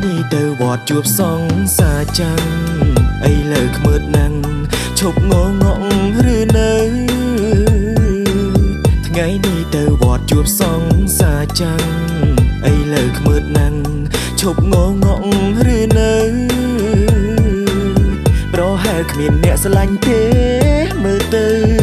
នេះទៅវត្តជួបសង្សារចាំងអីលើខ្មើតណាំងឈប់ងងក់ឬនៅថ្ងៃនេះទៅវត្តជួបសង្សារចាំងអីលើខ្មើតណាំងឈប់ងងក់ឬនៅប្រហែលគ្មានអ្នកស្រឡាញ់ទេមើលទៅ